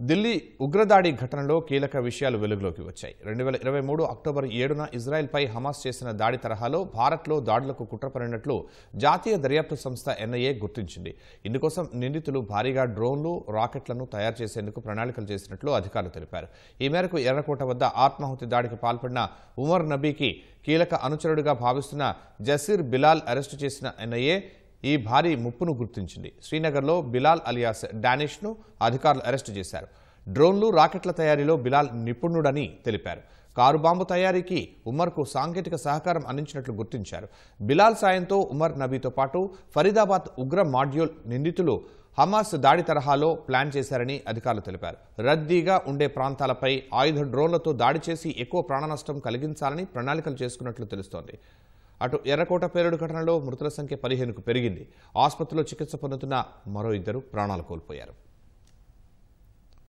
ఢిల్లీ ఉగ్రదాడి ఘటనలో కీలక విషయాలు వెలుగులోకి వచ్చాయి. 2023 అక్టోబర్ 7న ఇజ్రాయెల్పై హమాస్ చేసిన దాడి తరహాలో భారత్లో దాడులకు కుట్రపడినట్లు జాతీయ దర్యాప్తు సంస్థ ఎన్ఐఏ గుర్తించింది. ఇందుకోసం నిందితులు భారీగా డ్రోన్లు, రాకెట్లను తయారు చేసేందుకు ప్రణాళికలు చేసినట్లు అధికారులు తెలిపారు. ఈ మేరకు ఎర్రకోట వద్ద ఆత్మాహుతి దాడికి పాల్పడిన ఉమర్ నబీకి కీలక అనుచరుడిగా భావిస్తున్న జసీర్ బిలాల్ అరెస్టు చేసిన ఎన్ఐఏ ఈ భారీ ముప్పును గుర్తించింది. శ్రీనగర్లో బిలాల్ అలియాస్ డానిష్ను అధికారులు అరెస్టు చేశారు. డ్రోన్లు, రాకెట్ల తయారీలో బిలాల్ నిపుణుడని తెలిపారు. కారు బాంబు తయారీకి ఉమర్కు సాంకేతిక సహకారం అందించినట్లు గుర్తించారు. బిలాల్ సాయంతో ఉమర్ నబీతో పాటు ఫరీదాబాద్ ఉగ్ర మాడ్యూల్ నిందితులు హమాస్ దాడి తరహాలో ప్లాన్ చేశారని అధికారులు తెలిపారు. రద్దీగా ఉండే ప్రాంతాలపై ఆయుధ డ్రోన్లతో దాడి చేసి ఎక్కువ ప్రాణనష్టం కలిగించాలని ప్రణాళికలు చేసుకున్నట్లు తెలుస్తోంది. అటు ఎర్రకోట పేలుడు ఘటనలో మృతుల సంఖ్య 15కు పెరిగింది. ఆసుపత్రిలో చికిత్స పొందుతున్న మరో 2 ప్రాణాలు కోల్పోయారు.